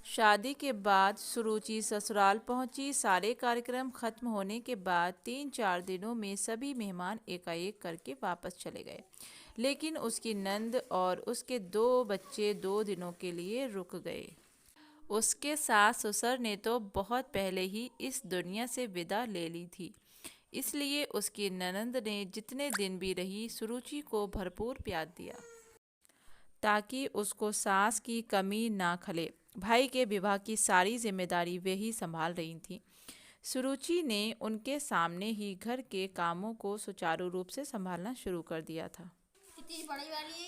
शादी के बाद सुरुचि ससुराल पहुंची। सारे कार्यक्रम खत्म होने के बाद 3-4 दिनों में सभी मेहमान एकाएक करके वापस चले गए। लेकिन उसकी नंद और उसके 2 बच्चे 2 दिनों के लिए रुक गए। उसके सास ससुर ने तो बहुत पहले ही इस दुनिया से विदा ले ली थी। इसलिए उसकी ननंद ने जितने दिन भी रही सुरुचि को भरपूर प्यार दिया, ताकि उसको सास की कमी ना खले। भाई के विवाह की सारी जिम्मेदारी वे ही संभाल रही थीं। सुरुचि ने उनके सामने ही घर के कामों को सुचारू रूप से संभालना शुरू कर दिया था।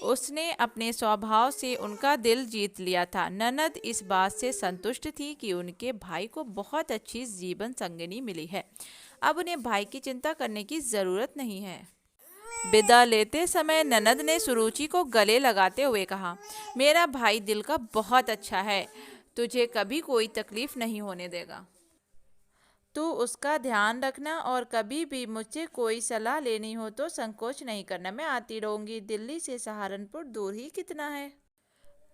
उसने अपने स्वभाव से उनका दिल जीत लिया था। ननद इस बात से संतुष्ट थी कि उनके भाई को बहुत अच्छी जीवन संगिनी मिली है। अब उन्हें भाई की चिंता करने की जरूरत नहीं है। विदा लेते समय ननद ने सुरुचि को गले लगाते हुए कहा, मेरा भाई दिल का बहुत अच्छा है, तुझे कभी कोई तकलीफ नहीं होने देगा। तू उसका ध्यान रखना और कभी भी मुझसे कोई सलाह लेनी हो तो संकोच नहीं करना। मैं आती रहूंगी। दिल्ली से सहारनपुर दूर ही कितना है।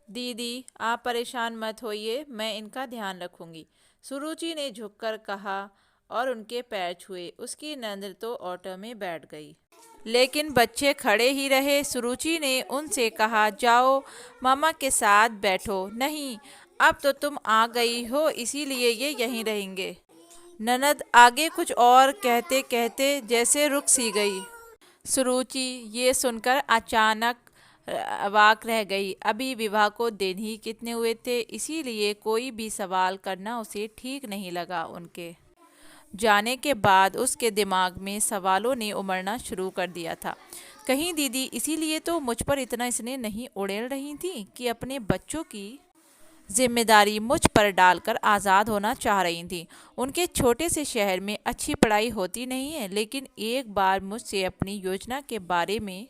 दीदी आप परेशान मत होइए, मैं इनका ध्यान रखूंगी, सुरुचि ने झुककर कहा और उनके पैर छुए। उसकी नंद तो ऑटो में बैठ गई, लेकिन बच्चे खड़े ही रहे। सुरुचि ने उनसे कहा, जाओ मामा के साथ बैठो। नहीं, अब तो तुम आ गई हो इसीलिए ये यहीं रहेंगे। ननद आगे कुछ और कहते कहते जैसे रुक सी गई। सुरुचि ये सुनकर अचानक अवाक रह गई। अभी विवाह को दिन ही कितने हुए थे, इसीलिए कोई भी सवाल करना उसे ठीक नहीं लगा। उनके जाने के बाद उसके दिमाग में सवालों ने उमड़ना शुरू कर दिया था। कहीं दीदी इसीलिए तो मुझ पर इतना स्नेह नहीं उड़ेल रही थी कि अपने बच्चों की जिम्मेदारी मुझ पर डालकर आज़ाद होना चाह रही थी। उनके छोटे से शहर में अच्छी पढ़ाई होती नहीं है, लेकिन एक बार मुझसे अपनी योजना के बारे में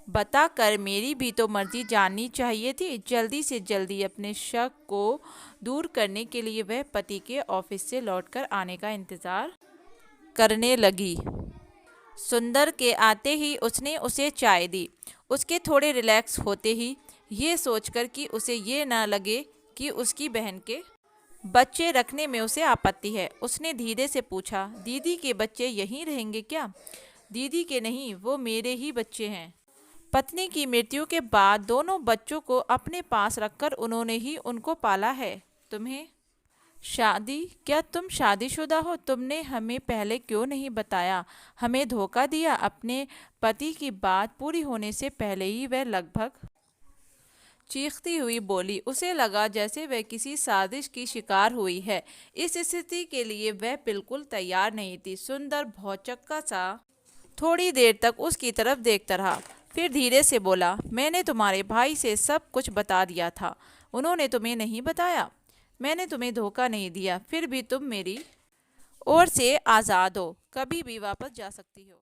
बताकर मेरी भी तो मर्जी जाननी चाहिए थी। जल्दी से जल्दी अपने शक को दूर करने के लिए वह पति के ऑफिस से लौटकर आने का इंतज़ार करने लगी। सुंदर के आते ही उसने उसे चाय दी। उसके थोड़े रिलैक्स होते ही, ये सोचकर कि उसे ये ना लगे कि उसकी बहन के बच्चे रखने में उसे आपत्ति है, उसने धीरे से पूछा, दीदी के बच्चे यहीं रहेंगे क्या? दीदी के नहीं, वो मेरे ही बच्चे हैं। पत्नी की मृत्यु के बाद दोनों बच्चों को अपने पास रखकर उन्होंने ही उनको पाला है। तुम्हें शादी, क्या तुम शादीशुदा हो? तुमने हमें पहले क्यों नहीं बताया? हमें धोखा दिया। अपने पति की बात पूरी होने से पहले ही वह लगभग चीखती हुई बोली। उसे लगा जैसे वह किसी साजिश की शिकार हुई है। इस स्थिति के लिए वह बिल्कुल तैयार नहीं थी। सुंदर भौचक्का सा थोड़ी देर तक उसकी तरफ देखता रहा, फिर धीरे से बोला, मैंने तुम्हारे भाई से सब कुछ बता दिया था। उन्होंने तुम्हें नहीं बताया? मैंने तुम्हें धोखा नहीं दिया, फिर भी तुम मेरी ओर से आज़ाद हो, कभी भी वापस जा सकती हो।